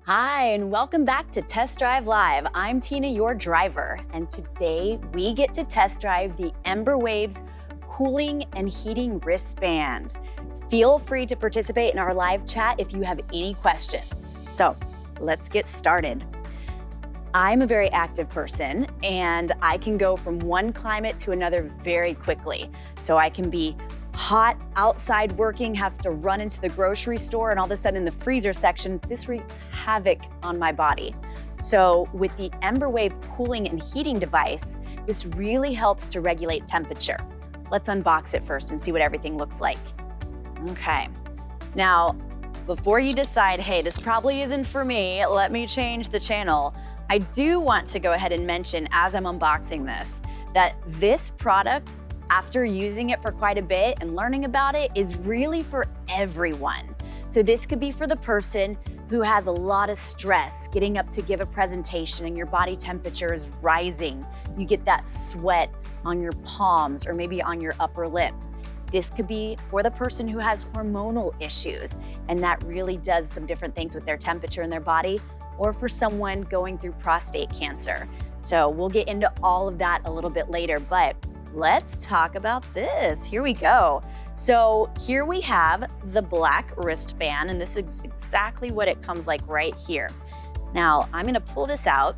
Hi, and welcome back to Test Drive Live. I'm Tina, your driver, and today we get to test drive the Ember Waves Cooling and Heating Wristband. Feel free to participate in our live chat if you have any questions. So let's get started. I'm a very active person, and I can go from one climate to another very quickly. So I can be hot outside working, have to run into the grocery store, and all of a sudden in the freezer section, this wreaks havoc on my body. So with the Ember Wave cooling and heating device, this really helps to regulate temperature. Let's unbox it first and see what everything looks like. Okay, now before you decide, hey, this probably isn't for me, let me change the channel, I do want to go ahead and mention as I'm unboxing this, that this product, after using it for quite a bit and learning about it, is really for everyone. So this could be for the person who has a lot of stress getting up to give a presentation and your body temperature is rising. You get that sweat on your palms or maybe on your upper lip. This could be for the person who has hormonal issues, and that really does some different things with their temperature in their body, or for someone going through prostate cancer. So we'll get into all of that a little bit later, but let's talk about this. Here we go. So here we have the black wristband, and this is exactly what it comes like right here. Now I'm gonna pull this out.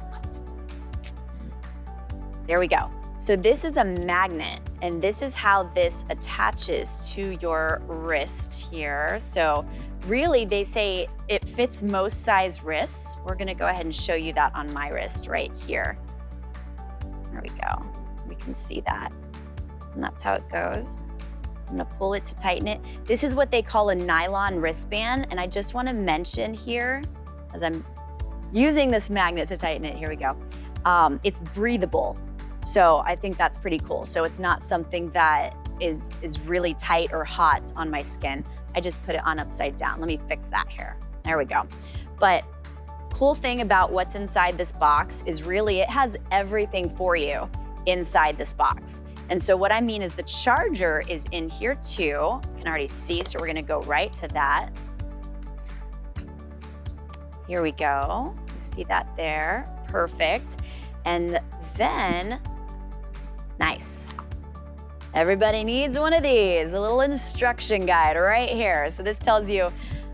There we go. So this is a magnet, and this is how this attaches to your wrist here. So really, they say it fits most size wrists. We're gonna go ahead and show you that on my wrist right here. There we go. We can see that. And that's how it goes. I'm gonna pull it to tighten it. This is what they call a nylon wristband. And I just wanna mention here, as I'm using this magnet to tighten it, here we go. It's breathable. So I think that's pretty cool. So it's not something that is really tight or hot on my skin. I just put it on upside down. Let me fix that here. There we go. But cool thing about what's inside this box is really it has everything for you inside this box. And so what I mean is the charger is in here too. You can already see, so we're gonna go right to that. Here we go. You see that there, perfect. And then, nice. Everybody needs one of these, a little instruction guide right here. So this tells you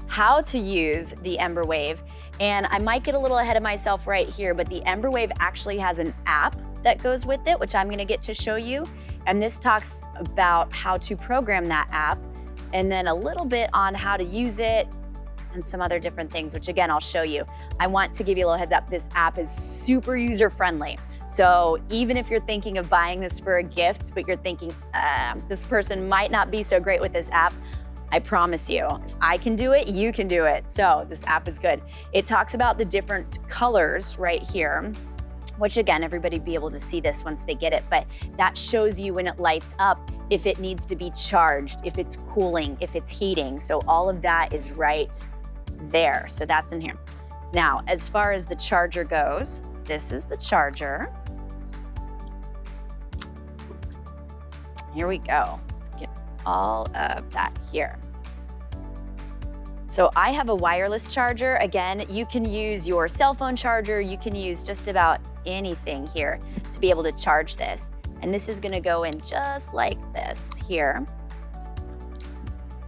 how to use the Ember Wave. And I might get a little ahead of myself right here, but the Ember Wave actually has an app that goes with it, which I'm gonna get to show you. And this talks about how to program that app, and then a little bit on how to use it and some other different things, which again, I'll show you. I want to give you a little heads up. This app is super user-friendly. So even if you're thinking of buying this for a gift, but you're thinking, this person might not be so great with this app, I promise you, if I can do it, you can do it. So this app is good. It talks about the different colors right here, which again, everybody be able to see this once they get it, but that shows you when it lights up, if it needs to be charged, if it's cooling, if it's heating. So all of that is right there. So that's in here. Now, as far as the charger goes, this is the charger. Here we go. Let's get all of that here. So I have a wireless charger. Again, you can use your cell phone charger. You can use just about anything here to be able to charge this. And this is gonna go in just like this here.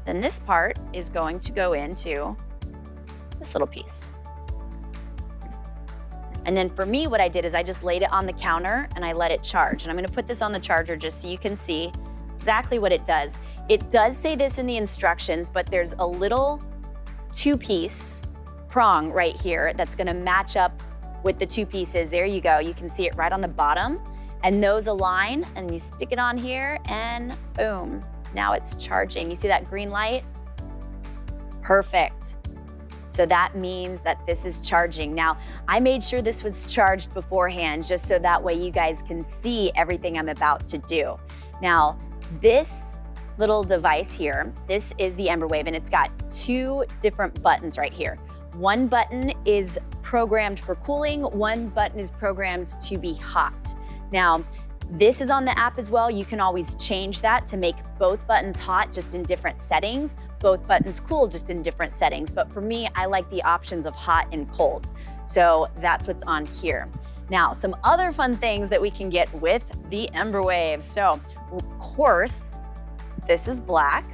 Then this part is going to go into this little piece. And then for me, what I did is I just laid it on the counter and I let it charge. And I'm gonna put this on the charger just so you can see exactly what it does. It does say this in the instructions, but there's a little two-piece prong right here that's gonna match up with the two pieces. There you go. You can see it right on the bottom. And those align, and you stick it on here and boom, now it's charging. You see that green light? Perfect. So that means that this is charging. Now, I made sure this was charged beforehand just so that way you guys can see everything I'm about to do. Now, this little device here, this is the Ember Wave, and it's got two different buttons right here. One button is programmed for cooling, one button is programmed to be hot. Now, this is on the app as well. You can always change that to make both buttons hot, just in different settings. both buttons cool, just in different settings. But for me, I like the options of hot and cold. So that's what's on here. Now, some other fun things that we can get with the Ember Wave. So, of course, this is black.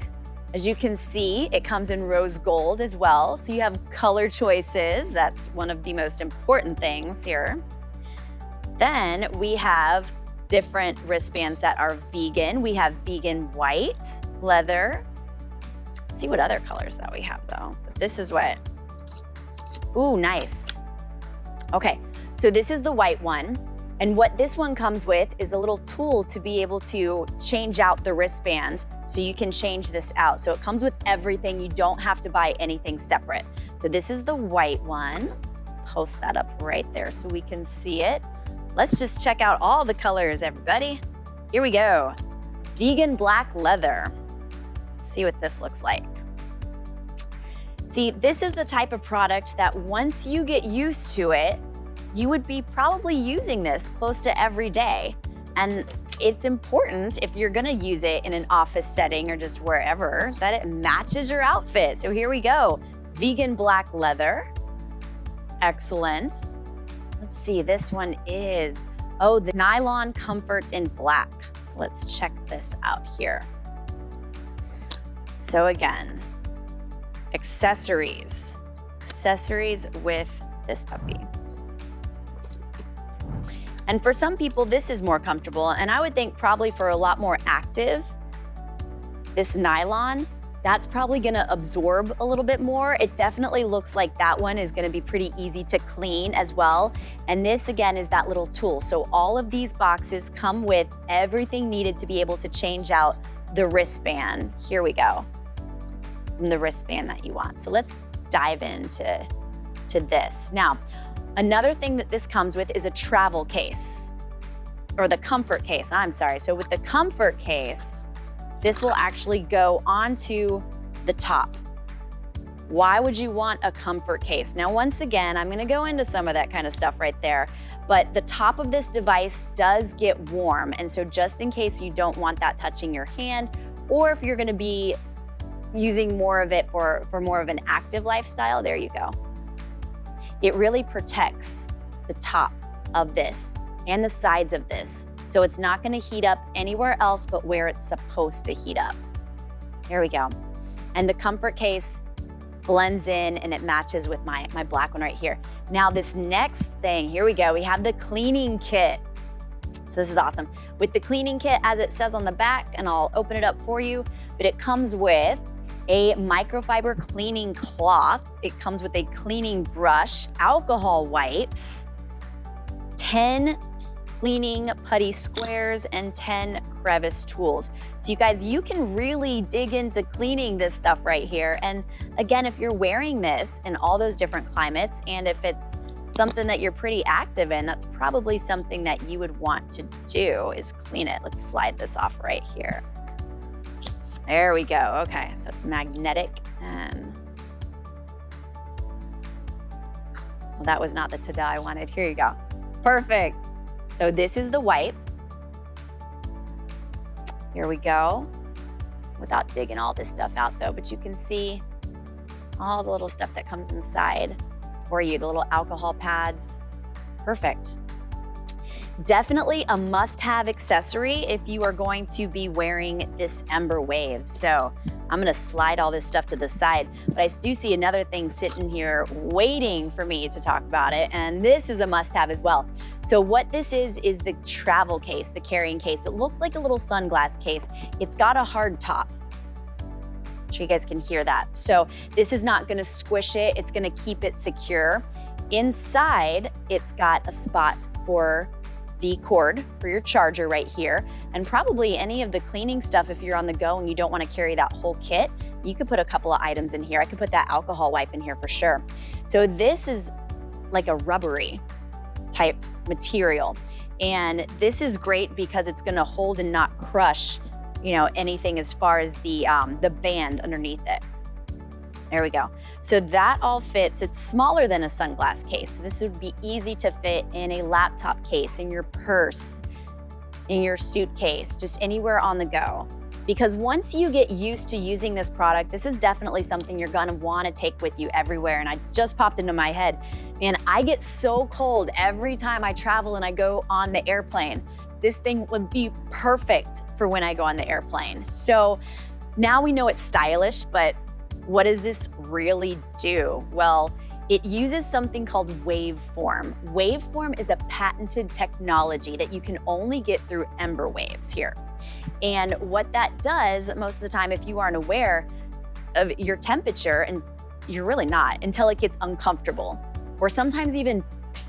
As you can see, it comes in rose gold as well. So you have color choices. That's one of the most important things here. Then we have different wristbands that are vegan. We have vegan white, leather. Let's see what other colors that we have though. But this is what, ooh, nice. Okay, so this is the white one. And what this one comes with is a little tool to be able to change out the wristband so you can change this out. So it comes with everything. You don't have to buy anything separate. So this is the white one. Let's post that up right there so we can see it. Let's just check out all the colors, everybody. Here we go. Vegan black leather. Let's see what this looks like. See, this is the type of product that once you get used to it, you would be probably using this close to every day. And it's important if you're gonna use it in an office setting or just wherever that it matches your outfit. So here we go, vegan black leather. Excellent. Let's see, this one is, oh, the nylon comfort in black. So let's check this out here. So again, accessories with this puppy. And for some people, this is more comfortable. And I would think probably for a lot more active, this nylon, that's probably gonna absorb a little bit more. It definitely looks like that one is gonna be pretty easy to clean as well. And this again is that little tool. So all of these boxes come with everything needed to be able to change out the wristband. Here we go, the wristband that you want. So let's dive into this. Now, another thing that this comes with is a travel case, or the comfort case, I'm sorry. So with the comfort case, this will actually go onto the top. Why would you want a comfort case? Now, once again, I'm gonna go into some of that kind of stuff right there, but the top of this device does get warm. And so just in case you don't want that touching your hand, or if you're gonna be using more of it for more of an active lifestyle, there you go. It really protects the top of this and the sides of this. So it's not gonna heat up anywhere else but where it's supposed to heat up. There we go. And the comfort case blends in and it matches with my black one right here. Now this next thing, here we go. We have the cleaning kit. So this is awesome. With the cleaning kit, as it says on the back, and I'll open it up for you, but it comes with a microfiber cleaning cloth. It comes with a cleaning brush, alcohol wipes, 10 cleaning putty squares, and 10 crevice tools. So you guys, you can really dig into cleaning this stuff right here. And again, if you're wearing this in all those different climates, and if it's something that you're pretty active in, that's probably something that you would want to do is clean it. Let's slide this off right here. There we go. Okay, so it's magnetic, and well, that was not the ta-da I wanted. Here you go. Perfect. So this is the wipe. Here we go. Without digging all this stuff out though, but you can see all the little stuff that comes inside for you, the little alcohol pads. Perfect. Definitely a must-have accessory if you are going to be wearing this Ember Wave. So I'm gonna slide all this stuff to the side, but I do see another thing sitting here waiting for me to talk about it, and this is a must-have as well. So what this is the travel case, the carrying case. It looks like a little sunglass case. It's got a hard top. I'm sure you guys can hear that. So this is not gonna squish it, it's gonna keep it secure. Inside, it's got a spot for the cord for your charger right here, and probably any of the cleaning stuff if you're on the go and you don't want to carry that whole kit, you could put a couple of items in here. I could put that alcohol wipe in here for sure. So this is like a rubbery type material, and this is great because it's going to hold and not crush, you know, anything as far as the band underneath it. There we go. So that all fits. It's smaller than a sunglass case. So this would be easy to fit in a laptop case, in your purse, in your suitcase, just anywhere on the go. Because once you get used to using this product, this is definitely something you're gonna wanna take with you everywhere. And I just popped into my head, man, I get so cold every time I travel and I go on the airplane. This thing would be perfect for when I go on the airplane. So now we know it's stylish, but what does this really do? Well, it uses something called waveform. Waveform is a patented technology that you can only get through Ember waves here. And what that does, most of the time, if you aren't aware of your temperature, and you're really not until it gets uncomfortable or sometimes even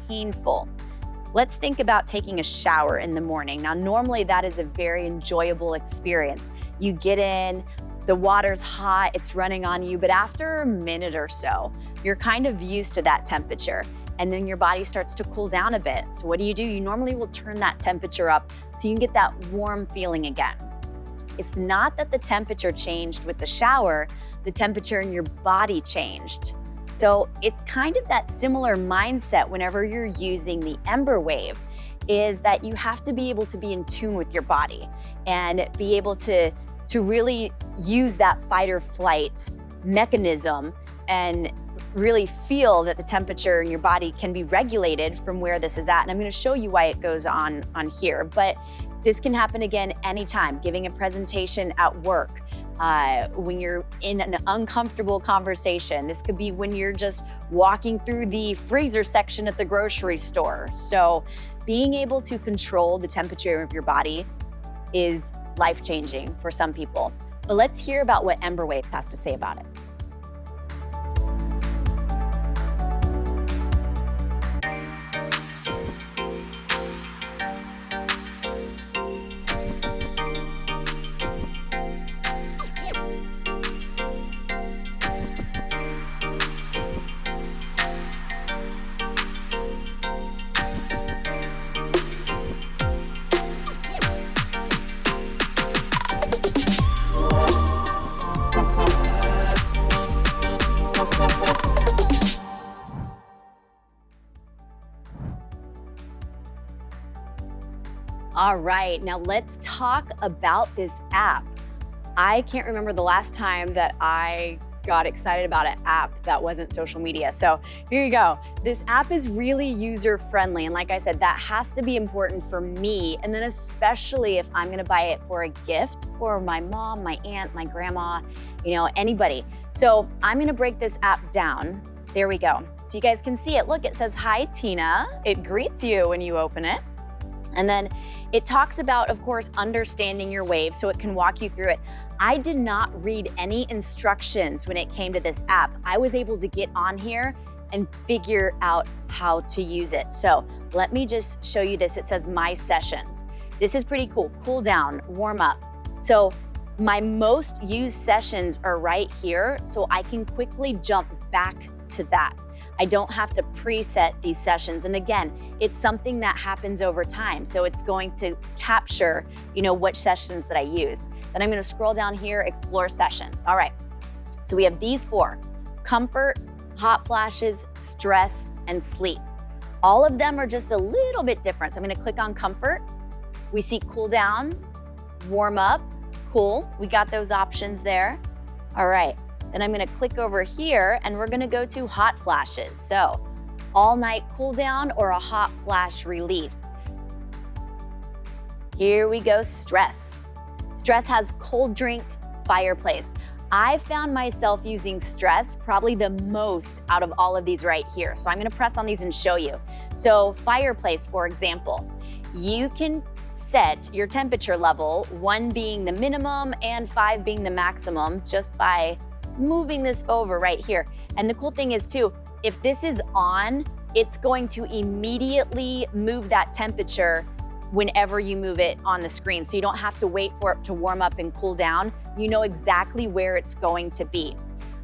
painful. Let's think about taking a shower in the morning. Now, normally that is a very enjoyable experience. You get in, the water's hot, it's running on you, but after a minute or so, you're kind of used to that temperature, and then your body starts to cool down a bit. So what do? You normally will turn that temperature up so you can get that warm feeling again. It's not that the temperature changed with the shower, the temperature in your body changed. So it's kind of that similar mindset whenever you're using the Ember wave, is that you have to be able to be in tune with your body and be able to really use that fight or flight mechanism and really feel that the temperature in your body can be regulated from where this is at. And I'm gonna show you why it goes on here, but this can happen again anytime, giving a presentation at work, when you're in an uncomfortable conversation. This could be when you're just walking through the freezer section at the grocery store. So being able to control the temperature of your body is life-changing for some people. But let's hear about what Ember Wave has to say about it. All right, now let's talk about this app. I can't remember the last time that I got excited about an app that wasn't social media. So here you go. This app is really user-friendly. And like I said, that has to be important for me. And then especially if I'm gonna buy it for a gift for my mom, my aunt, my grandma, anybody. So I'm gonna break this app down. There we go. So you guys can see it. Look, it says, "Hi, Tina." It greets you when you open it. And then it talks about, of course, understanding your wave so it can walk you through it. I did not read any instructions when it came to this app. I was able to get on here and figure out how to use it. So let me just show you this. It says My Sessions. This is pretty cool. Cool down, warm up. So my most used sessions are right here, so I can quickly jump back to that. I don't have to preset these sessions. And again, it's something that happens over time. So it's going to capture, which sessions that I used. Then I'm gonna scroll down here, explore sessions. All right, so we have these 4: comfort, hot flashes, stress, and sleep. All of them are just a little bit different. So I'm gonna click on comfort. We see cool down, warm up, cool. We got those options there. All right. Then I'm gonna click over here and we're gonna go to hot flashes. So all night cool down or a hot flash relief. Here we go, stress. Stress has cold drink, fireplace. I found myself using stress probably the most out of all of these right here. So I'm gonna press on these and show you. So fireplace, for example, you can set your temperature level, 1 being the minimum and 5 being the maximum, just by moving this over right here. And the cool thing is too, if this is on, it's going to immediately move that temperature whenever you move it on the screen. So you don't have to wait for it to warm up and cool down. You know exactly where it's going to be.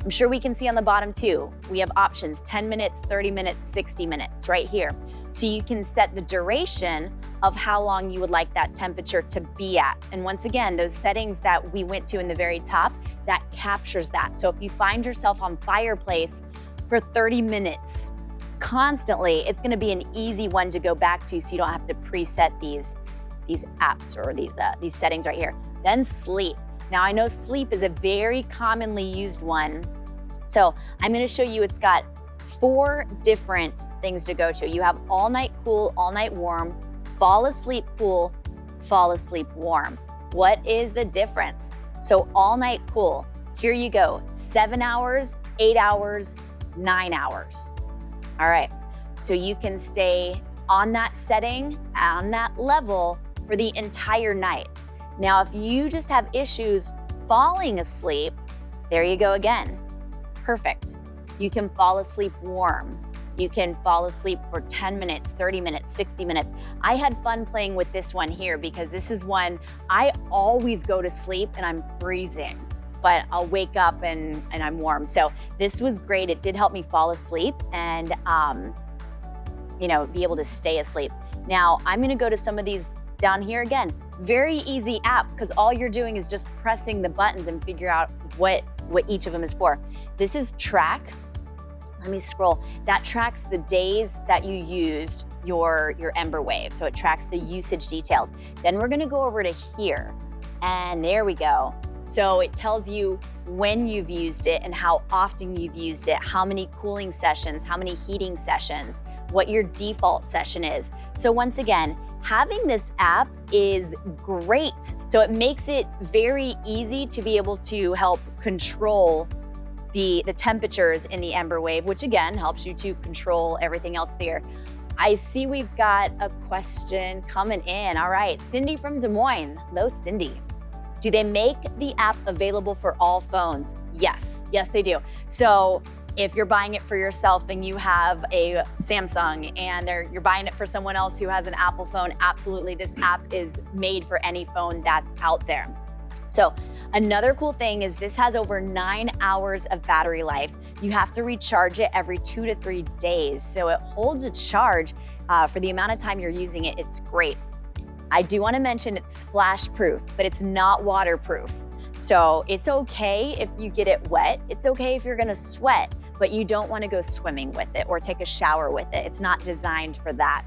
I'm sure we can see on the bottom too, we have options, 10 minutes, 30 minutes, 60 minutes right here. So you can set the duration of how long you would like that temperature to be at. And once again, those settings that we went to in the very top, that captures that. So if you find yourself on fireplace for 30 minutes constantly, it's gonna be an easy one to go back to so you don't have to preset these apps or these settings right here. Then sleep. Now I know sleep is a very commonly used one. So I'm gonna show you, it's got 4 different things to go to. You have all night cool, all night warm, fall asleep cool, fall asleep warm. What is the difference? So all night cool, here you go, 7 hours, 8 hours, 9 hours. All right, so you can stay on that setting, on that level for the entire night. Now, if you just have issues falling asleep, there you go again, perfect. You can fall asleep warm. You can fall asleep for 10 minutes, 30 minutes, 60 minutes. I had fun playing with this one here because this is one I always go to sleep and I'm freezing, but I'll wake up and I'm warm. So this was great. It did help me fall asleep and be able to stay asleep. Now I'm gonna go to some of these down here again. Very easy app because all you're doing is just pressing the buttons and figure out what each of them is for. This is track. Let me scroll. That tracks the days that you used your Ember Wave. So it tracks the usage details. Then we're gonna go over to here and there we go. So it tells you when you've used it and how often you've used it, how many cooling sessions, how many heating sessions, what your default session is. So once again, having this app is great. So it makes it very easy to be able to help control the temperatures in the Ember Wave, which again helps you to control everything else there. I see we've got a question coming in. All right, Cindy from Des Moines. Hello, Cindy. Do they make the app available for all phones? Yes, yes they do. So if you're buying it for yourself and you have a Samsung and you're buying it for someone else who has an Apple phone, absolutely, this app is made for any phone that's out there. So another cool thing is this has over 9 hours of battery life. You have to recharge it every 2 to 3 days. So it holds a charge for the amount of time you're using it. It's great. I do want to mention it's splash proof, but it's not waterproof. So it's okay if you get it wet. It's okay if you're gonna sweat, but you don't want to go swimming with it or take a shower with it. It's not designed for that.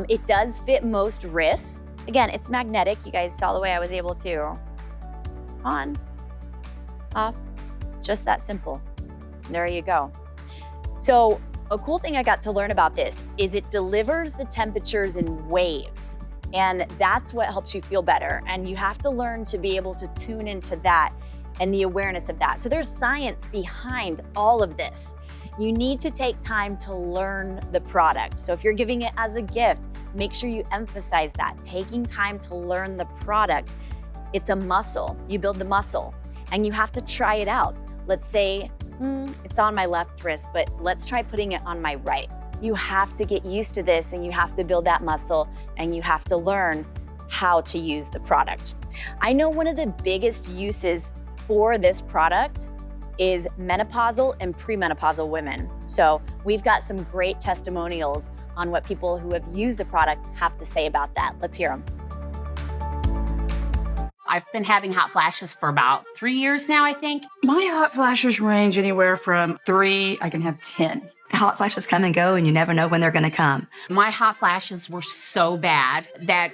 It does fit most wrists. Again, it's magnetic. You guys saw the way I was able to on, off, just that simple. There you go. So a cool thing I got to learn about this is it delivers the temperatures in waves. And that's what helps you feel better. And you have to learn to be able to tune into that and the awareness of that. So there's science behind all of this. You need to take time to learn the product. So if you're giving it as a gift, make sure you emphasize that. Taking time to learn the product, it's a muscle. You build the muscle and you have to try it out. Let's say, it's on my left wrist, but let's try putting it on my right. You have to get used to this and you have to build that muscle and you have to learn how to use the product. I know one of the biggest uses for this product is menopausal and premenopausal women. So we've got some great testimonials on what people who have used the product have to say about that. Let's hear them. I've been having hot flashes for about 3 years now, I think. My hot flashes range anywhere from 3, I can have 10. Hot flashes come and go and you never know when they're going to come. My hot flashes were so bad that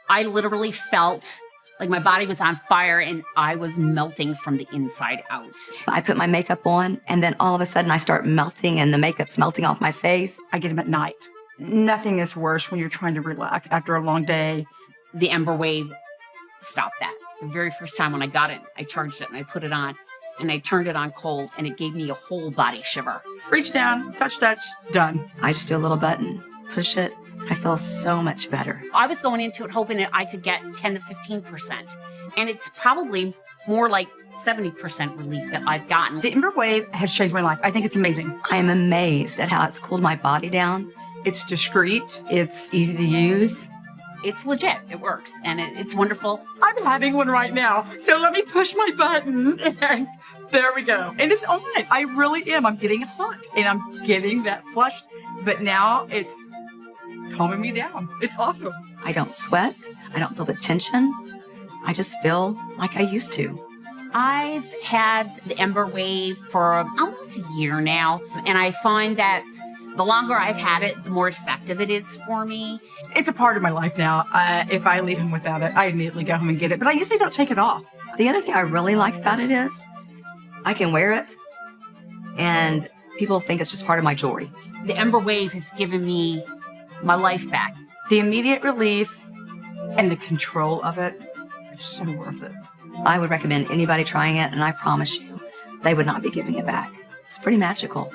I literally felt like my body was on fire and I was melting from the inside out. I put my makeup on and then all of a sudden I start melting and the makeup's melting off my face. I get them at night. Nothing is worse when you're trying to relax after a long day. The Ember Wave stopped that. The very first time when I got it, I charged it and I put it on and I turned it on cold and it gave me a whole body shiver. Reach down, touch, done. I just do a little button, push it. I feel so much better. I was going into it hoping that I could get 10 to 15%. And it's probably more like 70% relief that I've gotten. The Ember Wave has changed my life. I think it's amazing. I am amazed at how it's cooled my body down. It's discreet. It's easy to use. It's legit. It works. And it's wonderful. I'm having one right now. So let me push my button and there we go. And it's on. I really am. I'm getting hot and I'm getting that flushed. But now it's calming me down. It's awesome. I don't sweat. I don't feel the tension. I just feel like I used to. I've had the Ember Wave for almost a year now. And I find that the longer I've had it, the more effective it is for me. It's a part of my life now. If I leave him without it, I immediately go home and get it. But I usually don't take it off. The other thing I really like about it is I can wear it and people think it's just part of my jewelry. The Ember Wave has given me my life back. The immediate relief and the control of it is so worth it. I would recommend anybody trying it, and I promise you, they would not be giving it back. It's pretty magical.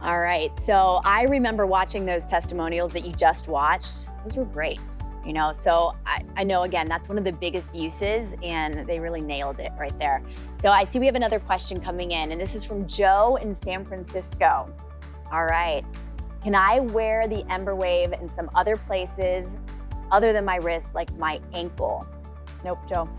All right, so I remember watching those testimonials that you just watched. Those were great, you know, so I know, again, that's one of the biggest uses, and they really nailed it right there. So I see we have another question coming in, and this is from Joe in San Francisco. All right, can I wear the Ember Wave in some other places other than my wrist, like my ankle? Nope, Joe.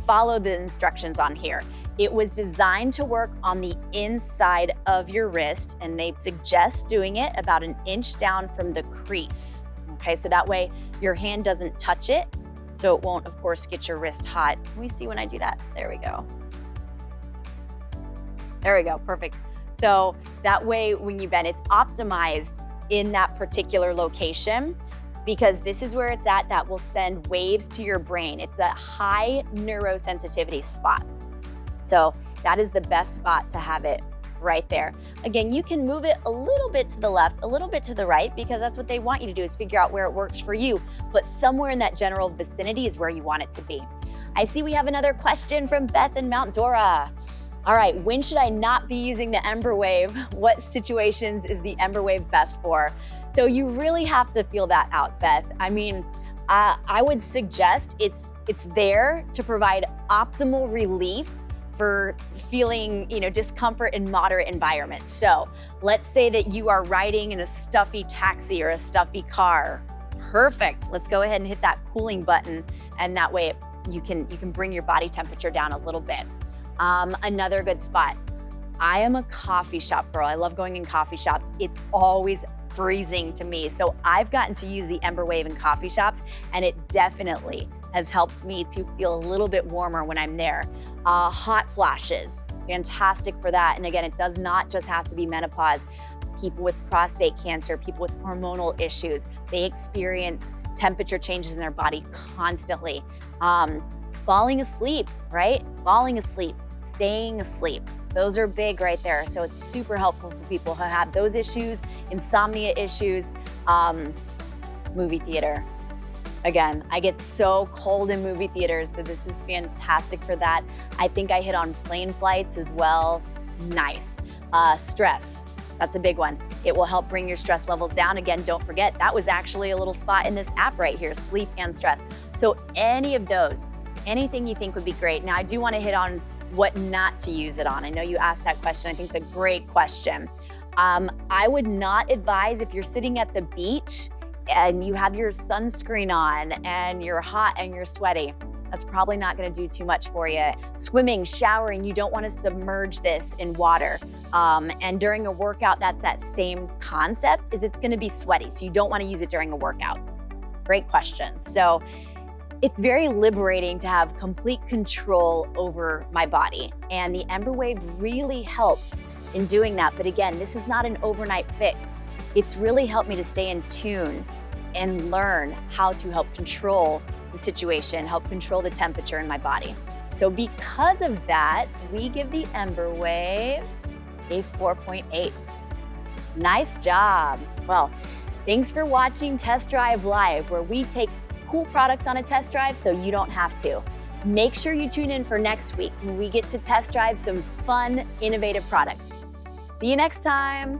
Follow the instructions on here. It was designed to work on the inside of your wrist, and they suggest doing it about 1 inch down from the crease. Okay, so that way your hand doesn't touch it, so it won't, of course, get your wrist hot. Can we see when I do that? There we go. There we go, perfect. So that way when you bend, it's optimized in that particular location, because this is where it's at that will send waves to your brain. It's that high neurosensitivity spot. So that is the best spot to have it right there. Again, you can move it a little bit to the left, a little bit to the right, because that's what they want you to do, is figure out where it works for you. But somewhere in that general vicinity is where you want it to be. I see we have another question from Beth in Mount Dora. All right, when should I not be using the Ember Wave? What situations is the Ember Wave best for? So you really have to feel that out, Beth. I mean, I would suggest it's there to provide optimal relief for feeling, discomfort in moderate environments. So let's say that you are riding in a stuffy taxi or a stuffy car. Perfect. Let's go ahead and hit that cooling button, and that way you can bring your body temperature down a little bit. Another good spot. I am a coffee shop girl. I love going in coffee shops. It's always freezing to me. So I've gotten to use the Ember Wave in coffee shops, and it definitely has helped me to feel a little bit warmer when I'm there. Hot flashes, fantastic for that. And again, it does not just have to be menopause. People with prostate cancer, people with hormonal issues, they experience temperature changes in their body constantly. Falling asleep, right? Falling asleep, staying asleep. Those are big right there. So it's super helpful for people who have those issues, insomnia issues, movie theater. Again, I get so cold in movie theaters, so this is fantastic for that. I think I hit on plane flights as well. Nice. Stress, that's a big one. It will help bring your stress levels down. Again, don't forget, that was actually a little spot in this app right here, sleep and stress. So any of those, anything you think would be great. Now, I do want to hit on what not to use it on. I know you asked that question. I think it's a great question. I would not advise, if you're sitting at the beach and you have your sunscreen on and you're hot and you're sweaty, that's probably not going to do too much for you. Swimming, showering, you don't want to submerge this in water. And during a workout, that's that same concept, is it's going to be sweaty. So you don't want to use it during a workout. Great question. So it's very liberating to have complete control over my body. And the Ember Wave really helps in doing that. But again, this is not an overnight fix. It's really helped me to stay in tune and learn how to help control the situation, help control the temperature in my body. So because of that, we give the Ember Wave a 4.8. Nice job. Well, thanks for watching Test Drive Live, where we take cool products on a test drive so you don't have to. Make sure you tune in for next week when we get to test drive some fun, innovative products. See you next time.